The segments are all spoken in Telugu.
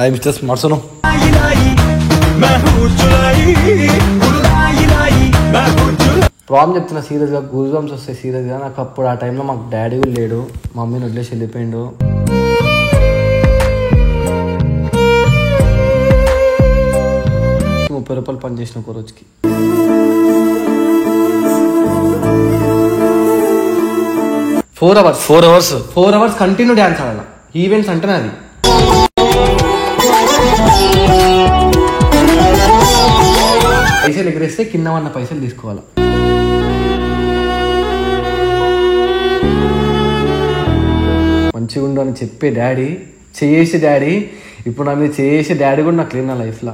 Hi mister smart Sonu. Problem చెప్తున్నా సీరియస్గా, గూస్ బంప్స్ వస్తాయి సీరియస్గా. నాకు అప్పుడు ఆ టైంలో మాకు డాడీ కూడా లేడు, మమ్మీని వదిలేసి వెళ్ళిపోయిండు. ₹30 పని చేసిన ఒక రోజుకి. ఫోర్ అవర్స్ కంటిన్యూ డ్యాన్స్ ఆడాలి. ఈవెంట్స్ అంటేనే అది. పైసలు ఎగరేస్తే కింద ఉన్న పైసలు తీసుకోవాలి. మంచిగా ఉండు అని చెప్పే డాడీ, చేసే డాడీ, ఇప్పుడు నా మీద చేసే డాడీ కూడా నాకు లేదు నా లైఫ్లో.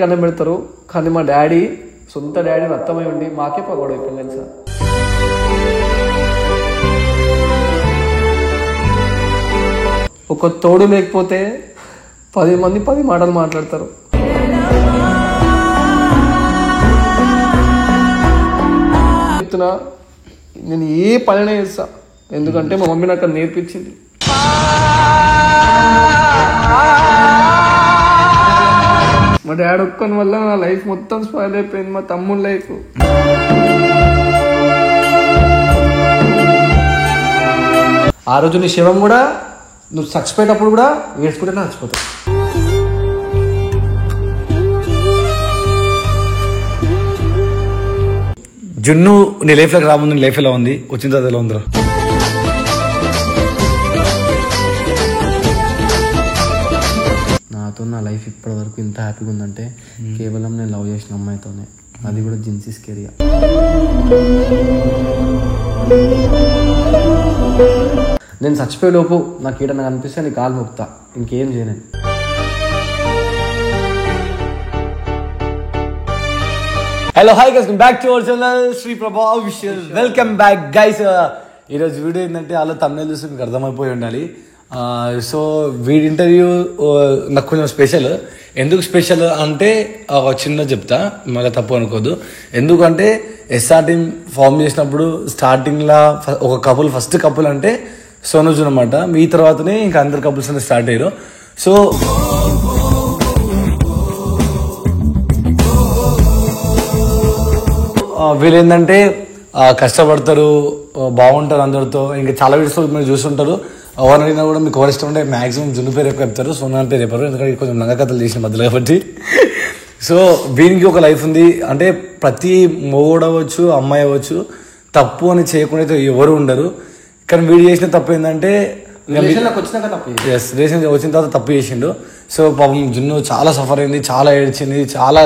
అన్నం పెడతారు కానీ మా డాడీ, సొంత డాడీ రక్తమై ఉండి మాకే పగోడు అయిపోయింది సార్. ఒక తోడు లేకపోతే 10 మంది 10 మాటలు మాట్లాడతారు. చెప్తున్నా, నేను ఏ పనైనా చేస్తా, ఎందుకంటే మా మమ్మీ నాకు నేర్పించింది. మా డాడీ ఒక్కని వల్ల నా లైఫ్ మొత్తం స్పాయిల్ అయిపోయింది, మా తమ్ముడి లైఫ్. ఆ రోజు నీ శవం కూడా, నువ్వు చచ్చిపోయేటప్పుడు కూడా ఏడ్చుకుంటే చచ్చిపోతావు. జున్ను నీ లైఫ్లోకి రాముందు నీ లైఫ్ ఎలా ఉంది, వచ్చిన తర్వాత ఎలా ఉందిరా? నాతో నా లైఫ్ ఇప్పటి వరకు ఇంత హ్యాపీగా ఉందంటే కేవలం నేను లవ్ చేసిన అమ్మాయితోనే, అది కూడా జిన్సీస్ కెరియా. నేను చచ్చిపోయేలోపు నాకు ఏదన్నా కనిపిస్తే నీ కాలు మొక్తా, ఇంకేం చేయను. Hello hi guys, back to our channel Shri Prabha official. Welcome back guys. ఈరోజు వీడియో ఏంటంటే అలా తమిళ చూసి మీకు అర్థమైపోయి ఉండాలి. సో వీడి ఇంటర్వ్యూ నాకు కొంచెం స్పెషల్. ఎందుకు స్పెషల్ అంటే ఒక చిన్న చెప్తా, మళ్ళీ తప్పు అనుకోద్దు. ఎందుకంటే ఎస్ఆర్ టీమ్ ఫామ్ చేసినప్పుడు స్టార్టింగ్లో ఒక కపుల్, ఫస్ట్ కపుల్ అంటే సోనూజు అనమాట. మీ తర్వాతనే ఇంకా అందరు కపుల్స్ అనేది స్టార్ట్ అయ్యారు. సో వీళ్ళు ఏంటంటే కష్టపడతారు, బాగుంటారు అందరితో. ఇంకా చాలా వీడియోస్లో మీరు చూస్తుంటారు. ఎవరు అడిగినా కూడా మీకు ఎవరు ఇష్టం ఉంటే మ్యాక్సిమం జున్ను పేరు ఎక్కువ చెప్తారు, సోనాల్ పేరు చెప్పారు. ఎందుకంటే కొంచెం లంగ కథలు చేసిన మధ్యలో కాబట్టి. సో వీనికి ఒక లైఫ్ ఉంది. అంటే ప్రతి మొగుడు అవ్వచ్చు, అమ్మాయి అవ్వచ్చు, తప్పు అని చేయకుండా అయితే ఎవరు ఉండరు. కానీ వీడు చేసిన తప్పు ఏంటంటే రిలేషన్ వచ్చిన తర్వాత తప్పు చేసిండు. సో పాపం జున్ను చాలా సఫర్ అయింది, చాలా ఏడ్చింది, చాలా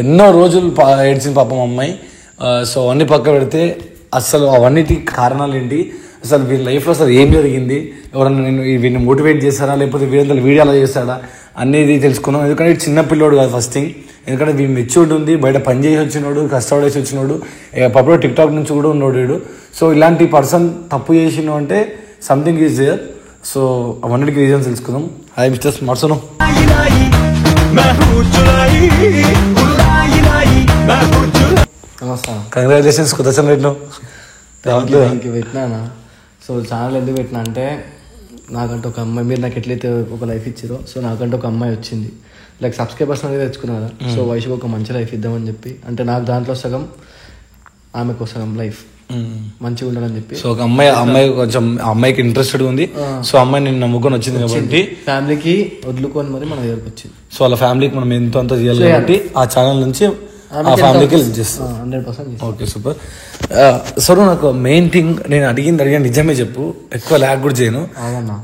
ఎన్నో రోజులు ఏడ్చింది పాపం అమ్మాయి. సో అవన్నీ పక్క పెడితే అసలు అవన్నిటి కారణాలు ఏంటి, అసలు వీళ్ళ లైఫ్లో అసలు ఏం జరిగింది, ఎవరన్నా నేను వీడిని మోటివేట్ చేస్తారా లేకపోతే వీళ్ళంతా వీడియో అలా చేస్తాడా అనేది తెలుసుకున్నాం. ఎందుకంటే చిన్న పిల్లోడు కాదు ఫస్ట్ థింగ్. ఎందుకంటే వీడు మెచ్యూర్డ్ ఉంది, బయట పని చేసి వచ్చినోడు, కష్టపడేసి వచ్చినోడు, పప్పులో టిక్టాక్ నుంచి కూడా ఉన్నోడు. సో ఇలాంటి పర్సన్ తప్పు చేసినావు అంటే సంథింగ్ ఈజ్ దేర్. సో అవన్నిటికి రీజన్స్ తెలుసుకుందాం. Hi mister smart Sonu. Congratulations కొత్త ఛానల్ పెట్టినా. సో ఛానల్ ఎందుకు పెట్టినా అంటే నాకంటే ఒక అమ్మాయి, మీరు నాకు ఎట్లయితే ఒక లైఫ్ ఇచ్చారో, సో నాకంటే ఒక అమ్మాయి వచ్చింది. లైక్ సబ్స్క్రైబర్స్ అనేది తెచ్చుకున్నా కదా. సో వయసుకు ఒక మంచి లైఫ్ ఇద్దామని చెప్పి, అంటే నాకు దాంట్లో సగం, ఆమెకు సగం లైఫ్ మంచిగా ఉండాలని చెప్పి. సో ఒక అమ్మాయి కొంచెం అమ్మాయికి ఇంట్రెస్టెడ్ ఉంది. సో అమ్మాయి నేను నమ్ముకొని వచ్చింది కాబట్టి ఫ్యామిలీకి వదులుకొని మరి మన దగ్గరకు వచ్చింది. సో వాళ్ళ ఫ్యామిలీకి మనం ఎంతో అంత చేయాలి కాబట్టి ఆ ఛానల్ నుంచి ఆ ఫ్యామిలీకి హెల్ప్ చేస్తాం. 100%. Okay super. సో నాకు మెయిన్ థింగ్, నేను అడిగిన నిజమే చెప్పు, ఎక్కువ ల్యాగ్ కూడా చేయను. అవునన్నా,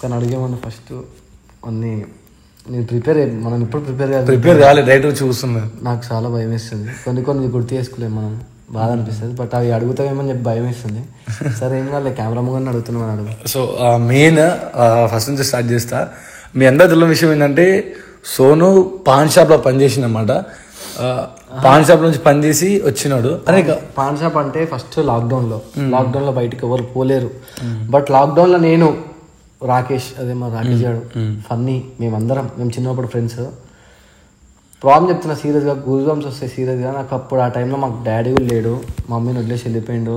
కానీ అడిగేమన్నా ఫస్ట్ అన్ని నేను మనం ఇప్పుడు ప్రిపేర్ కాలేదు, డైరెక్ట్ చూస్తున్నా. నాకు చాలా భయం వేస్తుంది, కొన్ని గుర్తు చేసుకోలేము మనం, బాధ అనిపిస్తుంది. బట్ అవి అడుగుతామేమని చెప్పి భయం వేస్తుంది. సరే ఏం కాదు, కెమెరా ముందు అడుగుతున్నాను అడుగు. సో మెయిన్ ఫస్ట్ నుంచి స్టార్ట్ చేస్తా. మీ అందరూ తెలియని విషయం ఏంటంటే సోను పాన్ షాప్లో పనిచేసింది అన్నమాట. పాన్ షాప్ నుంచి పనిచేసి వచ్చినాడు. అదే పాన్ షాప్ అంటే ఫస్ట్ లాక్డౌన్ లో బయటకు ఎవరు పోలేరు. బట్ లాక్డౌన్ లో నేను, రాకేష్, మా రాకేష్ గారు, ఫన్నీ, మేము చిన్నప్పుడు ఫ్రెండ్స్. ప్రాబ్లం చెప్తున్నా సీరియస్గా, గూస్ బంప్స్ వస్తాయి సీరియస్గా. నాకు అప్పుడు ఆ టైంలో మాకు డాడీ కూడా లేడు, మమ్మీని వదిలేసి వెళ్ళిపోయిండు.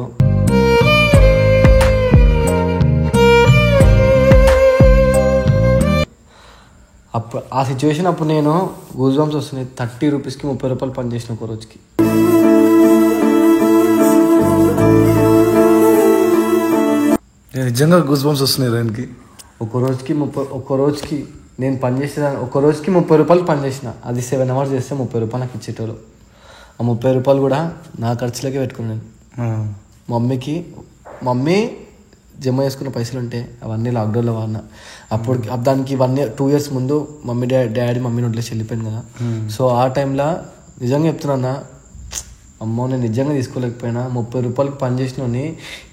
అప్పుడు ఆ సిచ్యువేషన్ అప్పుడు నేను గూస్ బంప్స్ వస్తున్నాయి. 30 రూపీస్కి 30 రూపాయలు పని చేసిన ఒక రోజుకి. నిజంగా గూస్ బంప్స్ వస్తున్నాయి దానికి. ఒక్క రోజుకి నేను పని చేసేదాన్ని. ఒక్క రోజుకి 30 రూపాయలు పని చేసిన. అది 7 hours చేస్తే 30 రూపాయలు నాకు ఇచ్చేటోళ్ళు. ఆ 30 రూపాయలు కూడా నా ఖర్చులకే పెట్టుకున్నాను. మమ్మీ జమ చేసుకున్న పైసలు ఉంటే అవన్నీ లాక్డౌన్లో వాడినా. అప్పుడు దానికి 2 years ముందు డాడీ మమ్మీని వదిలేసి వెళ్ళిపోయాను కదా. సో ఆ టైంలో నిజంగా చెప్తున్నా, అమ్మో నేను నిజంగా తీసుకోలేకపోయినా. 30 రూపాయలకి పని చేసినోని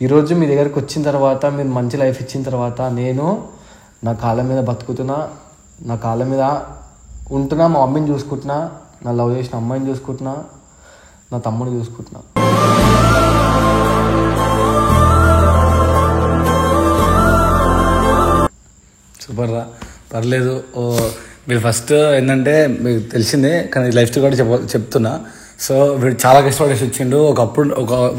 ఈరోజు మీ దగ్గరికి వచ్చిన తర్వాత, మీరు మంచి లైఫ్ ఇచ్చిన తర్వాత, నేను నా కాళ్ళ మీద బతుకుతున్నా, నా కాళ్ళ మీద ఉంటున్నా, మా మమ్మీని చూసుకుంటున్నా, నా లవ్ చేసిన అమ్మాయిని చూసుకుంటున్నా, నా తమ్ముడు చూసుకుంటున్నా. సూపర్ రా, పర్లేదు. మీరు ఫస్ట్ ఏంటంటే మీకు తెలిసిందే, కానీ లైఫ్ స్టైల్ కూడా చెప్తున్నా. సో వీడు చాలా కష్టపడేసి వచ్చిండు.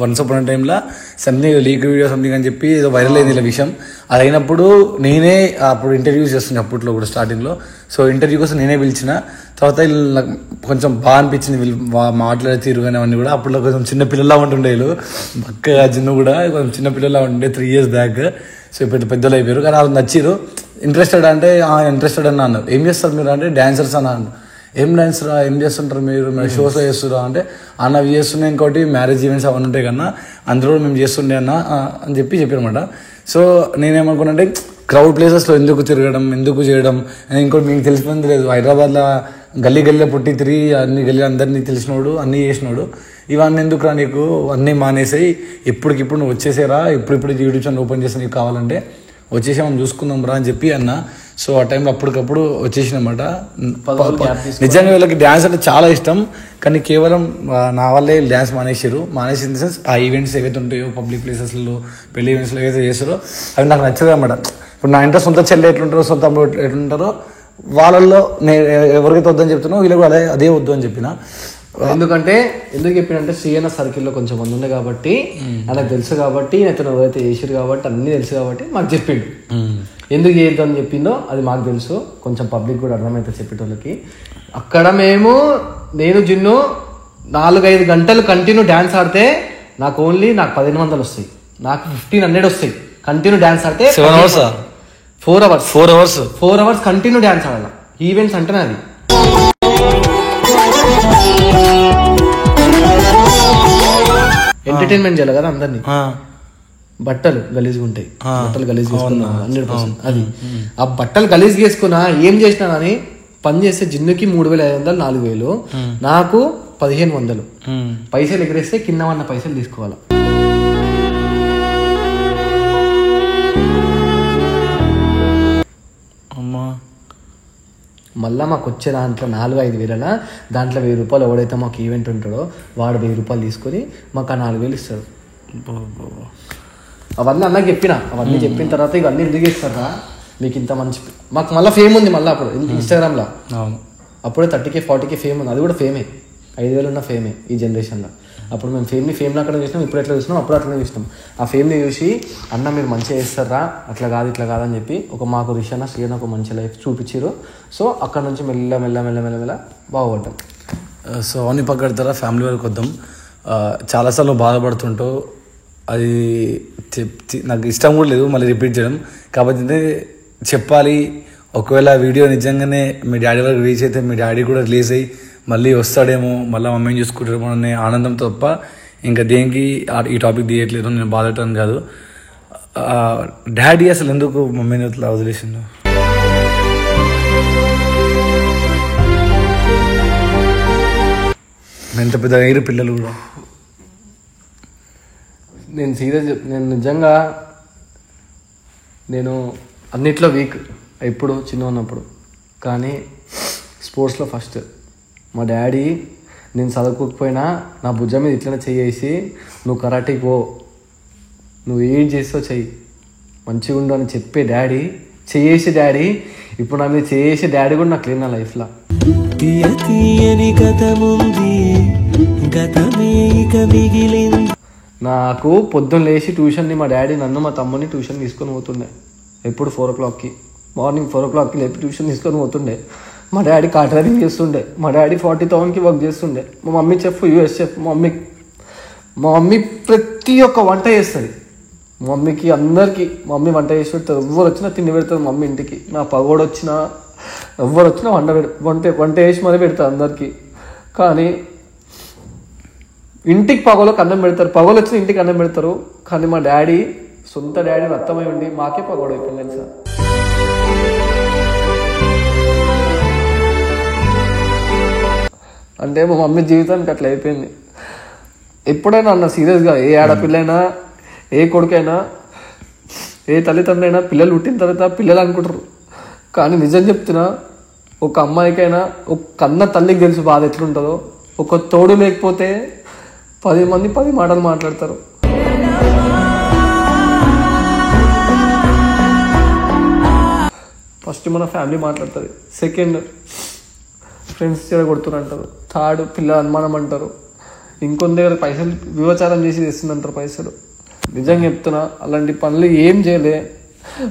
వన్స్ అపాన్ టైంలో సంథింగ్ లీక్ వీడియో సంథింగ్ అని చెప్పి ఏదో వైరల్ అయింది ఇలా విషయం. అది అయినప్పుడు నేనే అప్పుడు ఇంటర్వ్యూస్ చేస్తున్నాను అప్పట్లో కూడా స్టార్టింగ్లో. సో ఇంటర్వ్యూ కోసం నేనే పిలిచిన. తర్వాత నాకు కొంచెం బాగా అనిపించింది వీళ్ళు మాట్లాడే తీరు కానీ అవన్నీ కూడా. అప్పుడు కొంచెం చిన్న పిల్లలా ఉంటుండే వీళ్ళు, పక్క జిన్ను కూడా కొంచెం చిన్న పిల్లలా ఉంటుండే 3 years బ్యాక్. సో ఇప్పుడు పెద్దలు అయిపోయారు, కానీ వాళ్ళు నచ్చిరు. ఇంట్రెస్టెడ్ అంటే ఇంట్రెస్టెడ్ అని అన్నారు. ఏం చేస్తారు మీరు అంటే డాన్సర్స్ అని అన్నారు. ఏం డాన్స్ రా, ఏం చేస్తుంటారు మీరు షోస్లో చేస్తురా అంటే అన్న అవి చేస్తున్నాయి, ఇంకోటి మ్యారేజ్ ఈవెంట్స్ అవన్నీ ఉంటాయి కన్నా అందులో మేము చేస్తుండే అన్న అని చెప్పారన్నమాట. సో నేనేమనుకున్నా అంటే క్రౌడ్ ప్లేసెస్లో ఎందుకు తిరగడం, ఎందుకు చేయడం. ఇంకోటి మీకు తెలిసిపోయింది లేదు, హైదరాబాద్లో గల్లీ పుట్టి తిరిగి అన్ని గల్లీ అందరినీ తెలిసినోడు, అన్నీ చేసినోడు. ఇవన్నీ ఎందుకు రా నీకు, అన్నీ మానేసాయి, ఇప్పటికిప్పుడు నువ్వు వచ్చేసారా, ఇప్పుడు యూట్యూబ్ ఛానల్ ఓపెన్ చేసి నీకు కావాలంటే వచ్చేసి మనం చూసుకుందాం రా అని చెప్పి అన్న. సో ఆ టైంలో అప్పటికప్పుడు వచ్చేసినమాట. నిజంగా వీళ్ళకి డ్యాన్స్ అంటే చాలా ఇష్టం, కానీ కేవలం నా వల్లే డ్యాన్స్ మానేసారు. మానేసిన ది సెన్స్ ఆ ఈవెంట్స్ ఏవైతే ఉంటాయో పబ్లిక్ ప్లేసెస్లో, పెళ్లి ఈవెంట్స్లో ఏవైతే చేస్తారో అవి నాకు నచ్చదు అన్నమాట. ఇప్పుడు నా ఇంట్లో సొంత చెల్లి ఎట్లుంటారో, సొంత అమ్మ ఎట్లుంటారో, వాళ్ళల్లో నేను ఎవరికైతే వద్దని చెప్తున్నా వీళ్ళకి కూడా అదే వద్దు అని చెప్పిన. ఎందుకు చెప్పినంటే శ్రీయన్న సర్కిల్లో కొంచెం మంది ఉండే కాబట్టి, నాకు తెలుసు కాబట్టి, అతను ఎవరైతే చేసారు కాబట్టి అన్నీ తెలుసు కాబట్టి మాకు చెప్పిండు. ఎందుకు చేయొద్దు అని చెప్పిందో అది మాకు తెలుసు, కొంచెం పబ్లిక్ కూడా అర్థమవుతుంది చెప్పేటోళ్ళకి. అక్కడ నేను జిన్ను 4-5 గంటలు కంటిన్యూ డ్యాన్స్ ఆడితే నాకు 1500 వస్తాయి, నాకు 1500 వస్తాయి. కంటిన్యూ డ్యాన్స్ ఆడితే 4 hours కంటిన్యూ డ్యాన్స్ ఆడాలి. ఈవెంట్స్ అంటేనే అది. ఎంటర్టైన్మెంట్ చేయాలి కదా అందరినీ. బట్టలు గలీజ్గా ఉంటాయి, బట్టలు గలీజ్ చేసుకున్నా 100%. అది ఆ బట్టలు గలీజ్ చేసుకున్నా ఏం చేసినా కానీ పని చేస్తే జిన్నుకి 3500, 4000, నాకు 1500. పైసలు ఎగరేస్తే కింద ఉన్న పైసలు తీసుకోవాలి. మళ్ళీ మాకు వచ్చే దాంట్లో 4-5 వేల దాంట్లో 1000 రూపాయలు ఎవడైతే మాకు ఈవెంట్ ఉంటాడో వాడు 1000 రూపాయలు తీసుకొని మాకు ఆ 4000 ఇస్తాడు. అవన్నీ అన్నకి అవన్నీ చెప్పిన తర్వాత ఇవన్నీ ఎందుకు ఇస్తారా మీకు ఇంత మంచి, మాకు మళ్ళీ ఫేమ్ ఉంది. మళ్ళీ అప్పుడు ఇన్స్టాగ్రామ్లో అప్పుడే 30K 40K ఫేమ్ ఉంది. అది కూడా ఫేమే, 5000 ఉన్న ఫేమే ఈ జనరేషన్లో. అప్పుడు మేము ఫేమ్ని అక్కడ చూసినాం, ఇప్పుడు ఎట్లా చూసినాం అప్పుడు అట్లనే చూసినాం. ఆ ఫేమ్ని చూసి అన్న మీరు మంచిగా చేస్తారా, అట్లా కాదు ఇట్లా కాదని చెప్పి మాకు రిషానా శ్రీయన్న ఒక మంచి లైఫ్ చూపించారు. సో అక్కడ నుంచి మెల్ల బాగుపడ్డాం. సో అవన్నీ పక్కడతారా, ఫ్యామిలీ వరకు వద్దాం. చాలాసార్లు బాధపడుతుంటావు, అది నాకు ఇష్టం కూడా లేదు మళ్ళీ రిపీట్ చేయడం, కాబట్టి చెప్పాలి. ఒకవేళ వీడియో నిజంగానే మీ డాడీ వరకు రీచ్ అయితే, మీ డాడీ కూడా రిలీజ్ అయ్యి మళ్ళీ వస్తాడేమో, మళ్ళీ మమ్మీని చూసుకుంటాడేమో అనే ఆనందం తప్ప ఇంకా దేనికి ఈ టాపిక్ తీయట్లేదు. నేను బాధటం కాదు. డాడీ అసలు ఎందుకు మమ్మీని అట్లా వదిలేసిండు? ఎంత పెద్ద అయ్యారు పిల్లలు కూడా. నేను నిజంగా అన్నిట్లో వీక్ ఎప్పుడు చిన్న ఉన్నప్పుడు, కానీ స్పోర్ట్స్లో ఫస్ట్. మా డాడీ నేను చదువుకోకపోయినా నా భుజం మీద ఇట్లనే చెయ్యేసి నువ్వు కరాటీకి పో, నువ్వు ఏం చేస్తావు చెయ్యి, మంచిగా ఉండు అని చెప్పే డాడీ, చేసి డాడీ ఇప్పుడు నా మీద చేసి డాడీ కూడా నాకు లేదు నా లైఫ్లో. నాకు పొద్దున్న లేచి ట్యూషన్ని మా డాడీ నన్ను మా తమ్ముని ట్యూషన్ తీసుకొని పోతుండే. ఎప్పుడు 4 o'clockకి మార్నింగ్ 4 o'clockకి లేపి ట్యూషన్ తీసుకొని పోతుండే. మా డాడీ కార్ డ్రైవింగ్ చేస్తుండే. మా డాడీ 40,000కి వర్క్ చేస్తుండే. మా మమ్మీ చెఫ్, US చెఫ్. మా మమ్మీ ప్రతి ఒక్క వంట చేస్తుంది. మా మమ్మీకి అందరికీ మమ్మీ వంట చేసి పెడతారు. ఎవరు వచ్చినా తిండి పెడతారు మమ్మీ ఇంటికి. నా పగోడు వచ్చినా ఎవరు వచ్చినా వంట చేసి మరీ పెడతారు అందరికీ. కానీ ఇంటికి పగోళ్ళకి అన్నం పెడతారు, పగోలు వచ్చిన ఇంటికి అన్నం పెడతారు. కానీ మా డాడీ సొంత డాడీ రక్తమై ఉండి మాకే పగోడు అయిపోయింది తెలుసా. అంటే మా మమ్మీ జీవితానికి అట్లా అయిపోయింది. ఎప్పుడైనా అన్న సీరియస్గా, ఏ ఆడపిల్లైనా ఏ కొడుకైనా ఏ తల్లిదండ్రులైనా పిల్లలు పుట్టిన తర్వాత పిల్లలు అనుకుంటారు. కానీ నిజం చెప్తున్నా, ఒక అమ్మాయికైనా ఒక కన్న తల్లికి తెలుసు బాధ ఎట్లుంటుందో. ఒక తోడు లేకపోతే 10 మంది 10 మాటలు మాట్లాడతారు. ఫస్ట్ మన ఫ్యామిలీ మాట్లాడుతుంది, సెకండ్ ఫ్రెండ్స్ చెడగొడుతున్నారు అంటారు, థర్డ్ పిల్లల అనుమానం అంటారు, ఇంకొన్ని దగ్గర పైసలు వివచారం చేసి తెస్తుందంటారు పైసలు. నిజంగా చెప్తున్నా, అలాంటి పనులు ఏం చేయలే.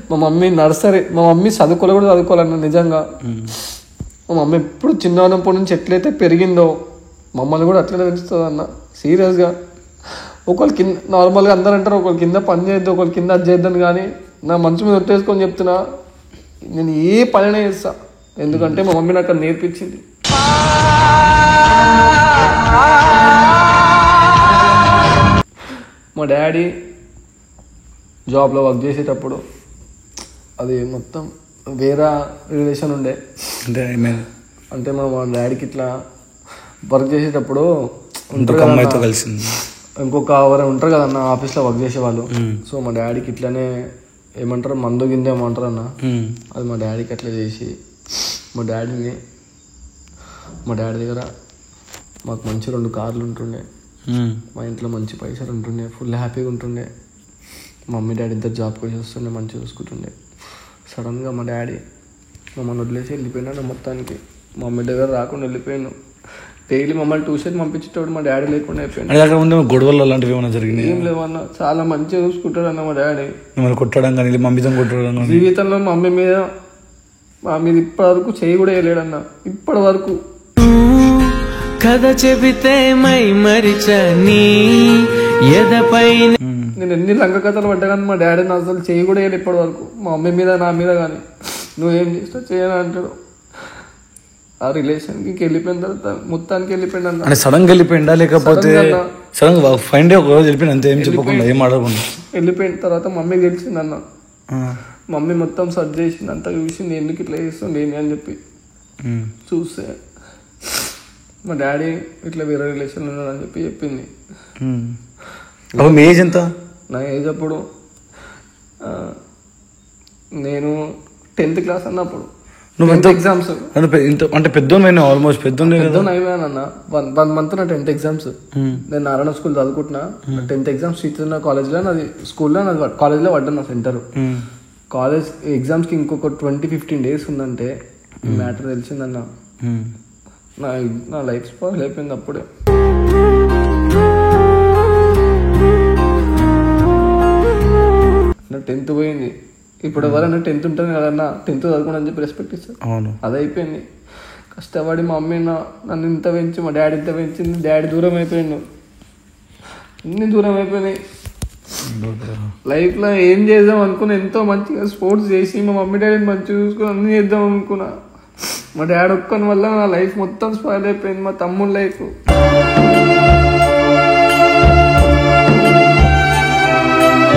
మా మమ్మీ నర్సరీ, మా మమ్మీ చదువుకోలే కూడా చదువుకోవాలన్న. నిజంగా మా మమ్మీ ఎప్పుడు చిన్నప్పటి నుంచి ఎట్లయితే పెరిగిందో మమ్మల్ని కూడా అట్లనే పెంచుతుంది అన్న. సీరియస్గా ఒకళ్ళు కింద నార్మల్గా అందరూ అంటారు ఒకళ్ళు కింద పని చేయొద్దు, ఒకళ్ళు కింద అది చేద్దాను. కానీ నా మనసు మీద ఒట్టేసుకొని చెప్తున్నా, నేను ఏ పనైనా చేస్తా. ఎందుకంటే మా మమ్మీ నాకు నేర్పించింది. మా డాడీ జాబ్లో వర్క్ చేసేటప్పుడు అది మొత్తం వేరే రిలేషన్ ఉండే. అంటే మా డాడీకి ఇట్లా వర్క్ చేసేటప్పుడు ఇంకొక ఎవరైనా ఉంటారు కదన్న ఆఫీస్లో వర్క్ చేసేవాళ్ళు. సో మా డాడీకి ఇట్లానే ఏమంటారు, మందు గింజ ఏమంటారు అన్న, అది మా డాడీకి అట్లా చేసి మా డాడీ దగ్గర మాకు మంచి 2 కార్లు ఉంటుండే. మా ఇంట్లో మంచి పైసలు ఉంటుండే, ఫుల్ హ్యాపీగా ఉంటుండే. మమ్మీ డాడీ ఇద్దరు జాబ్ చేసి వస్తుండే, మంచిగా చూసుకుంటుండే. సడన్గా మా డాడీ మమ్మల్ని వదిలేసి వెళ్ళిపోయినా. మొత్తానికి మమ్మీ దగ్గర రాకుండా వెళ్ళిపోయాను. డైలీ మమ్మల్ని ట్యూషన్ పంపించేటప్పుడు మా డాడీ లేకుండా అయిపోయాను. గొడవలు అలాంటివి ఏమైనా జరిగినాయి? ఏం లేవన్నా, చాలా మంచిగా చూసుకుంటాడు అన్న మా డాడీ. మిమ్మల్ని కొట్టడం కానీ మమ్మీతో కొట్టడం? జీవితంలో మా మీద ఇప్పటి వరకు చేయి కూడా వేయలేడన్న. ఇప్పటి వరకు కథ చెబితే మై మరిచని ఎదపై నేను ఎన్ని లంక కథలు పడ్డా కానీ మా డాడీ నా అసలు చేయి కూడా వేయలేదు ఇప్పటి వరకు. మా మమ్మీ మీద నా మీద కానీ నువ్వేం చేస్తా చేయని అంటాడు. ఆ రిలేషన్కి వెళ్ళిపోయిన తర్వాత మొత్తానికి వెళ్ళిపోయింది అన్న. అంటే సడన్గా వెళ్ళిపోయిందా లేకపోతే సడన్గా ఫైన్ డే ఒక రోజు వెళ్ళిపోయింది అంతే, ఏం చెప్పకుండా ఏం ఆడకుండా వెళ్ళిపోయిన తర్వాత మమ్మీ గెలిచింది అన్న. మమ్మీ మొత్తం సర్చ్ చేసింది, అంతా చూసింది, ఎందుకు ఇట్లా చేస్తుంది ఏంటి అని చెప్పి చూస్తే మా డాడీ ఇట్లా వేరే రిలేషన్ ఉన్నాడని చెప్పి చెప్పింది. మీ ఏజ్ ఎంత? నా ఏజ్ అప్పుడు నేను 10th క్లాస్ అన్నప్పుడు. నువ్వు ఎగ్జామ్స్ అంటే పెద్దోన్ ఆల్మోస్ట్ పెద్దోన్ అయిపోయానన్న. 1 month నా 10th ఎగ్జామ్స్. నేను నారాయణ స్కూల్ చదువుకుంటున్నా. 10th ఎగ్జామ్స్ శ్రీచంద్ర కాలేజ్లో, నాది స్కూల్లో, నాది కాలేజ్లో పడ్డా నా సెంటర్. కాలేజ్ ఎగ్జామ్స్కి ఇంకొక 20-15 days ఉందంటే ఈ మ్యాటర్ తెలిసిందన్న. నా లైఫ్ స్పాయిల్ అయిపోయింది అప్పుడే. నా 10th పోయింది. ఇప్పుడు ఎవరైనా 10th ఉంటుంది కదన్నా, 10th చదువుకోండి అని చెప్పి రెస్పెక్ట్ ఇస్తారు. అది అయిపోయింది. కష్టపడి మా మమ్మీ నన్ను ఇంత పెంచి, మా డాడీ ఇంత పెంచింది. డాడీ దూరం అయిపోయిండు, అన్ని దూరం అయిపోయినాయి. లైఫ్లో ఏం చేద్దాం అనుకున్నా, ఎంతో మంచిగా స్పోర్ట్స్ చేసి మా మమ్మీ డాడీని మంచిగా చూసుకుని అన్ని చేద్దాం అనుకున్నా. మా డాడీ ఒక్కని వల్ల నా లైఫ్ మొత్తం స్పాయిల్ అయిపోయింది. మా తమ్ముడు లైఫ్,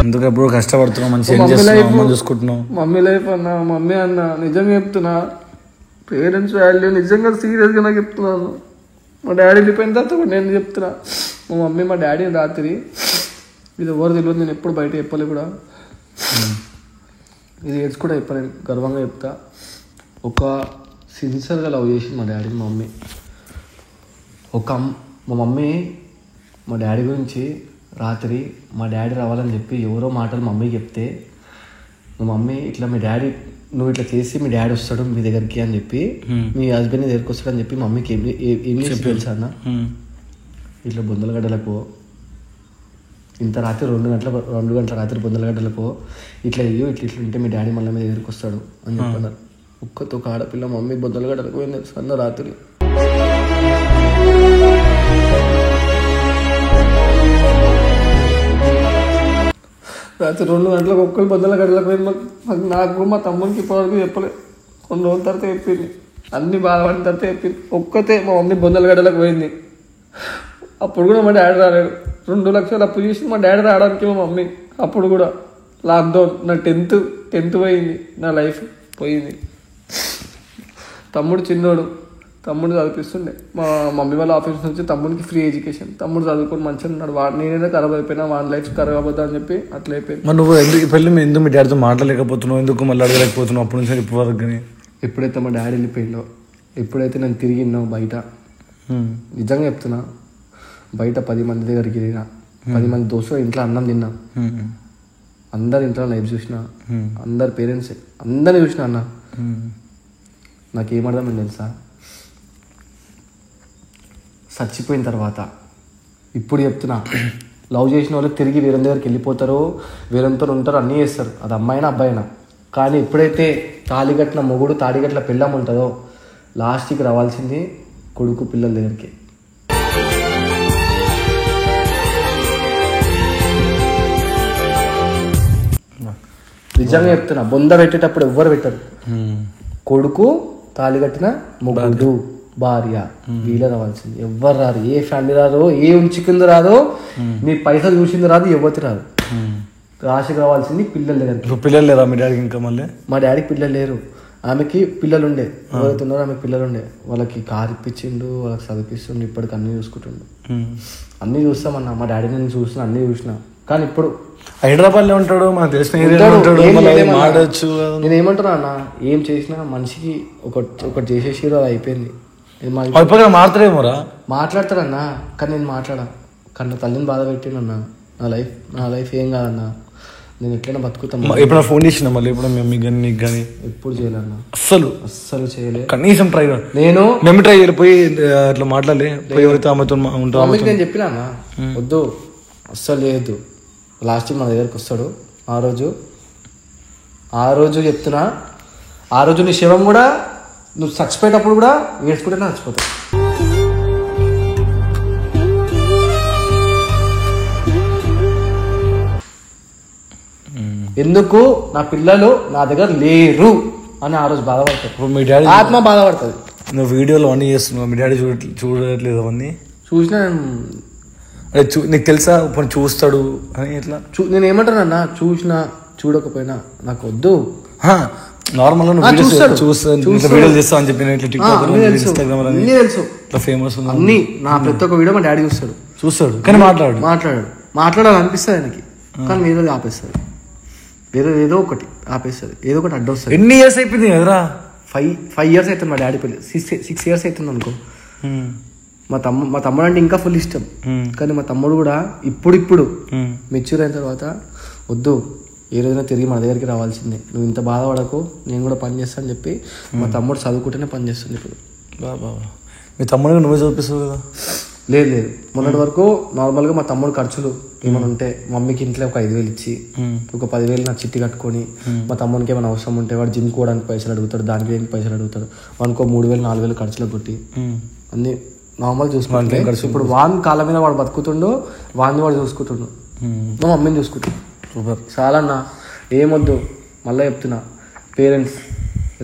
ఎందుకప్పుడు కష్టపడుతున్నావు, చూసుకుంటున్నావు. మమ్మీ లైఫ్ అన్న, మమ్మీ అన్న నిజంగా చెప్తున్నా, పేరెంట్స్ వాల్యూ నిజంగా సీరియస్గా నాకు చెప్తున్నాను. మా డాడీ వెళ్ళిపోయిన తర్వాత కూడా నేను చెప్తున్నా, మా మమ్మీ మా డాడీ రాత్రి, ఇది ఎవరు తెలియదు, నేను ఎప్పుడు బయట చెప్పలే కూడా, ఇది ఏడ్స్ కూడా చెప్పలేను, గర్వంగా చెప్తా. ఒక సిన్సియర్గా లవ్ చేసింది మా డాడీ మా మమ్మీ. మా మమ్మీ మా డాడీ గురించి రాత్రి మా డాడీ రావాలని చెప్పి ఎవరో మాటలు మమ్మీకి చెప్తే, మా మమ్మీ ఇట్లా మీ డాడీ, నువ్వు ఇట్లా చేసి మీ డాడీ వస్తాడు మీ దగ్గరికి అని చెప్పి, మీ హస్బెండ్ నీ దగ్గరికి వస్తాడని చెప్పి మమ్మీకి ఏం చేసి తెలుసా అన్న, ఇట్లా బొందలగడ్డలకు ఇంత రాత్రి 2 గంటల రాత్రి 2 గంటలకు ఇట్లా ఉంటే మీ డాడీ మళ్ళీ మీద దగ్గరికి వస్తాడు అని చెప్పన్నారు. ఒక్కతో ఒక ఆడపిల్ల మమ్మీ 2 గంటలకు పోయింది అన్న రాత్రి. రాత్రి 2 గంటలకు 2 గంటలకు పోయింది. నాకు మా తమ్మునికి ఇప్పటివరకు చెప్పలేదు. కొన్ని రోజుల తర్వాత చెప్పింది, అన్ని బాధపడిన తర్వాత చెప్పింది. ఒక్కతే మా మమ్మీ 2 గంటలకు పోయింది. అప్పుడు కూడా మా డాడీ రాలేడు. 2 లక్షలు అప్పు చేసి మా డాడీ రావడానికి మా మమ్మీ అప్పుడు కూడా లాక్డౌన్. నా 10th పోయింది, నా లైఫ్ పోయింది. తమ్ముడు చిన్నోడు, తమ్ముడు చదివిస్తుండే. మా మమ్మీ వాళ్ళ ఆఫీస్ నుంచి తమ్ముడికి ఫ్రీ ఎడ్యుకేషన్. తమ్ముడు చదువుకొని మంచిగా ఉన్నాడు. నేనైనా ఖరాబ్ అయిపోయినా, వాడి లైఫ్ ఖరాబ్ అవుతా అని చెప్పి అట్లా అయిపోయింది. మరి నువ్వు ఎందుకు మీ డాడీతో మాట్లాడలేకపోతున్నావు, ఎందుకు మళ్ళీ అడగలేకపోతున్నావు అప్పటి నుంచి ఇప్పటి వరకు? కానీ ఎప్పుడైతే మా డాడీ వెళ్ళిపోయిందో, ఎప్పుడైతే నేను తిరిగినావు బయట, నిజంగా చెప్తున్నా, బయట 10 మంది దగ్గరికి తిరిగినా, 10 మంది దోస్తులు ఇంట్లో అన్నం తిన్నా, అందరి ఇంట్లో లైఫ్ చూసిన, అందరి పేరెంట్స్ అందరినీ చూసిన అన్న. నాకేమర్థమైంది తెలుసా, చచ్చిపోయిన తర్వాత ఇప్పుడు చెప్తున్నా, లవ్ చేసిన వాళ్ళు తిరిగి వేరే దగ్గరికి వెళ్ళిపోతారు, వేరేతో ఉంటారు, అన్నీ చేస్తారు, అది అమ్మాయినా అబ్బాయినా. కానీ ఎప్పుడైతే తాళిగట్టిన మొగుడు తాళిగట్ల పిల్లం ఉంటుందో, లాస్ట్కి రావాల్సింది కొడుకు పిల్లల దగ్గరికి. నిజంగా చెప్తున్నా, బొంద పెట్టేటప్పుడు ఎవ్వరు పెట్టరు. కొడుకు తాళిగట్టిన మొగుడు భార్య వీళ్ళ రావాల్సింది. ఎవ్వరు రారు, ఏ ఫ్యామిలీ రాదో, ఏ ఉంచుకుంది రాదో, మీ పైసలు చూసింది రాదు, ఎవరికి రాదు. రాశికి రావాల్సింది పిల్లల దగ్గర. పిల్లలు లేరా మీ డాడీకి? ఇంకా మళ్ళీ మా డాడీకి పిల్లలు లేరు, ఆమెకి పిల్లలు ఉండే. ఎవరైతే ఉన్నారో ఆమెకి పిల్లలు ఉండే. వాళ్ళకి కారు ఇప్పించిండు, వాళ్ళకి చదివిస్తుండు, ఇప్పటికి అన్నీ చూసుకుంటుండు. అన్నీ చూస్తామన్నా, మా డాడీ నేను చూసిన, అన్నీ చూసిన. కానీ ఇప్పుడు హైదరాబాద్లో ఉంటాడు, మనకు తెలిసిన మాట్లాడచ్చు. నేను ఏమంటున్నా అన్న, ఏం చేసినా మనిషికి ఒకటి చేసేసి అది అయిపోయింది. మాట్లాడేమోరా, మాట్లాడతాడన్నా, కానీ నేను మాట్లాడా. కన్నా తల్లిని బాధ పెట్టినన్నా, నా లైఫ్ ఏం కాదన్నా, నేను ఎట్లైనా బతుకుతాను. ఎప్పుడు ఫోన్ చేసిన మళ్ళీ ఎప్పుడు మీకు కానీ నీకు కానీ? ఎప్పుడు చేయలేన్నా, అస్సలు చేయలేదు. కనీసం ట్రై నేను ట్రై పోయి అట్లా మాట్లాడలే, ఎవరైతే ఆమెతో ఉంటాను నేను చెప్పినా అన్న, వద్దు అస్సలు లేదు. లాస్ట్ మన దగ్గరికి వస్తాడు. ఆ రోజు చెప్తున్నా, ఆ రోజు నీ శవం కూడా నువ్వు చచ్చిపోయేటప్పుడు కూడా ఏడ్చుకుంటేనే చచ్చిపోతావు. ఎందుకు నా పిల్లలు నా దగ్గర లేరు అని ఆ రోజు బాధపడతాడు. మీ డాడీ ఆత్మ బాధపడుతుంది. నువ్వు వీడియోలో అన్నీ చేస్తున్నావు, మీ డాడీ చూడట్లేదు అవన్నీ? చూసినా నీకు తెలుసా ఇప్పుడు చూస్తాడు అని? ఎట్లా నేను ఏమంటానన్నా, చూసినా చూడకపోయినా నాకు వద్దు. నార్మల్ వీడియోలు చేస్తా అని చెప్పి అన్నీ తెలుసు, ఫేమస్ అన్ని. నా ప్రతి ఒక్క వీడియో మా డాడీ చూస్తాడు, కానీ మాట్లాడాలనిపిస్తుంది ఆయనకి, కానీ వేరేది ఆపేస్తుంది, ఏదో ఒకటి ఆపేస్తుంది, ఏదో ఒకటి అడ్డొస్తుంది. ఎన్ని ఇయర్స్ అయిపోయింది కదరా? 5 years అవుతుంది మా డాడీ పెళ్ళి. 6 years అవుతుంది అనుకో. మా తమ్ముడు అంటే ఇంకా ఫుల్ ఇష్టం, కానీ మా తమ్ముడు కూడా ఇప్పుడు మెచ్యూర్ అయిన తర్వాత వద్దు, ఏ రోజైనా తిరిగి మన దగ్గరికి రావాల్సిందే, నువ్వు ఇంత బాధపడకు, నేను కూడా పని చేస్తాను అని చెప్పి మా తమ్ముడు చదువుకుంటేనే పని చేస్తుంది ఇప్పుడు. మీ తమ్ముడు నువ్వే చదివిస్తావు కదా? లేదు, మొన్నటి వరకు నార్మల్గా మా తమ్ముడు ఖర్చులు ఏమైనా ఉంటే మమ్మీకి ఇంట్లో ఒక 5,000 ఇచ్చి, ఒక 10,000 నా చిట్టి కట్టుకొని, మా తమ్మునికి ఏమైనా అవసరం ఉంటే వాడు జిమ్ కోవడానికి పైసలు అడుగుతాడు, దానికి దేనికి పైసలు అడుగుతాడు, వానికి 3,000 4,000 ఖర్చులకు కొట్టి అన్ని నార్మల్ చూసుకుంటే. ఇప్పుడు వాన్ కాళ్ళ మీద వాడు బతుకుతుండో, వాడు చూసుకుంటుండు, మా మమ్మీని చూసుకుంటాడు. చాలా అన్న, ఏమొద్దు, మళ్ళీ చెప్తున్నా, పేరెంట్స్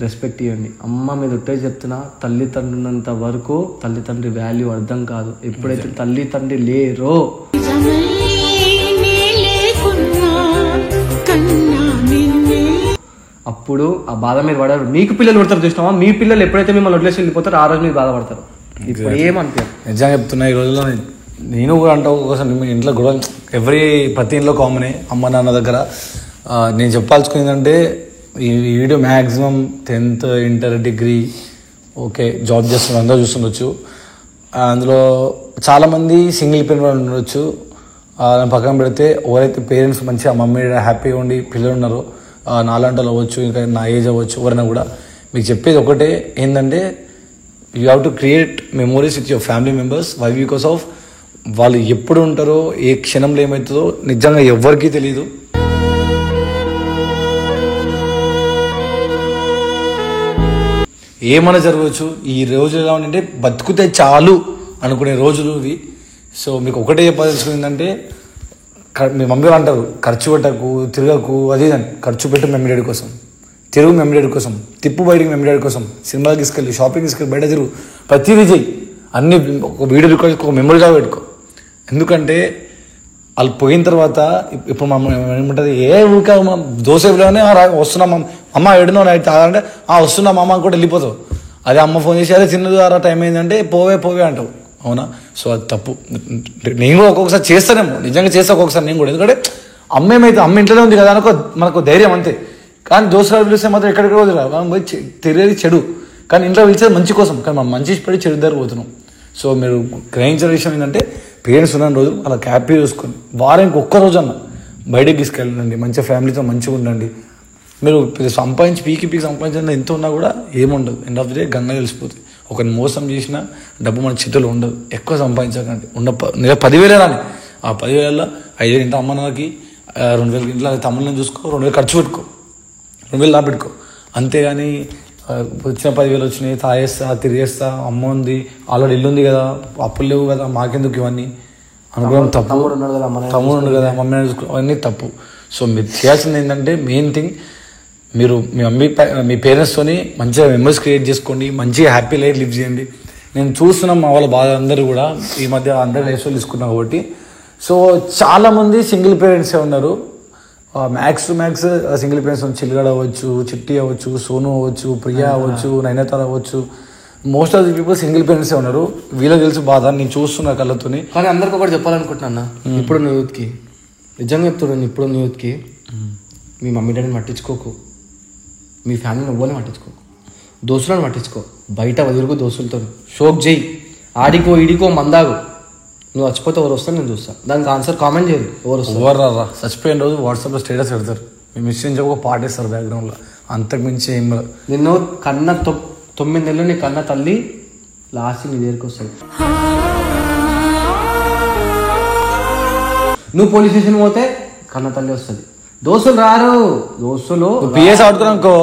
రెస్పెక్ట్ ఇవ్వండి. అమ్మ మీద ఒట్టే చెప్తున్నా, తల్లిదండ్రులు ఉన్నంత వరకు తల్లిదండ్రి వాల్యూ అర్థం కాదు. ఎప్పుడైతే తల్లిదండ్రి లేరో అప్పుడు ఆ బాధ మీద పడారు. మీకు పిల్లలు పడతారు చూసినావా, మీ పిల్లలు ఎప్పుడైతే మిమ్మల్ని వదిలేసి వెళ్ళిపోతారో ఆ రోజు మీరు బాధపడతారు. ఇప్పుడు ఏమనిపించారు? నిజంగా చెప్తున్నా, ఈ రోజుల్లో నేను కూడా అంటావు ఒకసారి మీ ఇంట్లో గొడవ ప్రతి ఇంట్లో కామనే, అమ్మ నాన్న దగ్గర. నేను చెప్పాల్సుకుందంటే, ఈ video maximum 10th inter degree okay job చేస్తున్నారు, అందరూ చూస్తుండొచ్చు. అందులో చాలామంది సింగిల్ పేరెంట్ ఉండొచ్చు. పక్కన పెడితే ఎవరైతే పేరెంట్స్ మంచిగా మమ్మీ హ్యాపీగా ఉండి పిల్లలు ఉన్నారో, నాలాంటి వాళ్ళు అవ్వచ్చు, ఇంకా నా ఏజ్ అవ్వచ్చు, ఎవరైనా కూడా మీకు చెప్పేది ఒకటే ఏంటంటే, you have to create memories with your family members. Why? Because of వాళ్ళు ఎప్పుడు ఉంటారో ఏ క్షణంలో ఏమవుతుందో నిజంగా ఎవ్వరికీ తెలియదు. ఏమైనా జరగవచ్చు. ఈ రోజులు ఎలా ఉంటే బతుకుతే చాలు అనుకునే రోజులు ఇవి. సో మీకు ఒకటే చెప్పాల్సింది ఏంటంటే, మీ మమ్మీ వాళ్ళు అంటారు ఖర్చు పెట్టకు, తిరగకు, అది ఖర్చు పెట్టు మెమరీ డాడీ కోసం, తిరుగు మెమరీ డాడీ కోసం, తిప్పు బయటికి మెమరీ డాడీ కోసం, సినిమాకి తీసుకెళ్ళి, షాపింగ్ తీసుకెళ్ళి, బయట తిరుగు, ప్రతిదీ చెయ్యి, అన్ని ఒక వీడియో రికార్డ్ ఒక మెమరీగా పెట్టుకో. ఎందుకంటే వాళ్ళు పోయిన తర్వాత ఇప్పుడు ఏమంటుంది, ఏ ఊరిక దోశ ఇవ్వలేని వస్తున్నాం అమ్మ ఎడునో నైట్ తాగాలంటే వస్తున్నాం అమ్మ కూడా వెళ్ళిపోతావు. అదే అమ్మ ఫోన్ చేసి అదే తిన్నది ఆ టైం ఏంటంటే పోవే అంటావు. అవునా? సో అది తప్పు. నేను కూడా ఒక్కొక్కసారి చేస్తానేమో, నిజంగా చేస్తా ఒక్కొక్కసారి నేను కూడా. ఎందుకంటే అమ్మ ఏమైతే అమ్మ ఇంట్లోనే ఉంది కదా అనుకో, మనకు ధైర్యం అంతే. కానీ దోస్తులు పిలిస్తే మాత్రం ఎక్కడికి రోజు మనం పోయి తెలియదు చెడు, కానీ ఇంట్లో పిలిచేది మంచి కోసం, కానీ మనం మంచి పడి చెడు దగ్గర పోతున్నాం. సో మీరు గ్రహించిన విషయం ఏంటంటే, పేరెంట్స్ ఉన్న రోజు అలా హ్యాపీ చూసుకొని వారానికి ఒక్క రోజు అన్న బయటకు తీసుకెళ్ళండి, మంచిగా ఫ్యామిలీతో మంచిగా ఉండండి. మీరు సంపాదించి పీకి సంపాదించిన ఎంత ఉన్నా కూడా ఏముండదు. End of the day Ganga తెలిసిపోతుంది. ఒకరిని మోసం చేసినా డబ్బు మన చేతుల్లో ఉండదు. ఎక్కువ సంపాదించకండి. 10,000 రాని, ఆ 10,000లో 5,000 ఇంట్లో అమ్మ నాన్నకి, 2,000 ఇంట్లో తమ్ముళ్ళని చూసుకో, 2,000 ఖర్చు పెట్టుకో, 2,000 పెట్టుకో. అంతేగాని వచ్చిన 10,000 వచ్చినాయి తాగేస్తా తిరిగేస్తా, అమ్మ ఉంది ఆల్రెడీ ఇల్లు ఉంది కదా, అప్పులు లేవు కదా, మాకెందుకు ఇవన్నీ అనుకోవడం తప్పు. తమ్ముడు ఉండు కదా, మమ్మీ చూసుకో, అవన్నీ తప్పు. సో మీరు చేయాల్సింది ఏంటంటే, మెయిన్ థింగ్, మీరు మీ పేరెంట్స్తోని మంచిగా మెమరీస్ క్రియేట్ చేసుకోండి, మంచిగా హ్యాపీ లైఫ్ లివ్ చేయండి. నేను చూస్తున్నాం మా వాళ్ళ బాధ అందరూ కూడా ఈ మధ్య అందరూ లైఫ్ స్టైల్ తీసుకున్నాం కాబట్టి. సో చాలామంది సింగిల్ పేరెంట్సే ఉన్నారు. మ్యాక్స్ సింగిల్ పేరెంట్స్ చిల్గడ అవ్వచ్చు, చిట్టి అవ్వచ్చు, సోను అవ్వచ్చు, ప్రియా అవ్వచ్చు, నైనతార అవ్వచ్చు. Most of the people single పేరెంట్సే ఉన్నారు. వీళ్ళకి తెలుసు బాధ, నేను చూస్తున్నా కళ్ళతోని. కానీ అందరికి ఒకటి చెప్పాలనుకుంటున్నా, ఇప్పుడు నువ్వు యూత్కి నిజంగా చెప్తున్నాను, ఇప్పుడు నువ్వు యూత్కి మీ మమ్మీ డాడీని పట్టించుకోకు, మీ ఫ్యామిలీని ఎవ్వరిని పట్టించుకోకు, దోస్తులను పట్టించుకో, బయట వదులుకో, దోస్తులతో షోక్ చేయి, ఆడికో ఈడికో మందాగు. నువ్వు చచ్చిపోతే ఎవరు వస్తారు నేను చూస్తా, దానికి ఆన్సర్ కామెంట్ చేయరు. ఎవరు రా చచ్చిపోయిన రోజు వాట్సాప్లో స్టేటస్ పెడతారు, మేము మిస్ నుంచి ఒక పాట ఇస్తారు బ్యాక్గ్రౌండ్లో, అంతకు మించి ఏం. నిన్ను కన్న 9 నెలలు నీ కన్న తల్లి లాస్ట్ నీ దగ్గరికి వస్తుంది. నువ్వు పోలీస్ స్టేషన్ పోతే కన్న తల్లి వస్తుంది. దోస్తులు రారు, దోస్తులు పిఎస్ ఆడుతున్నావు అనుకో,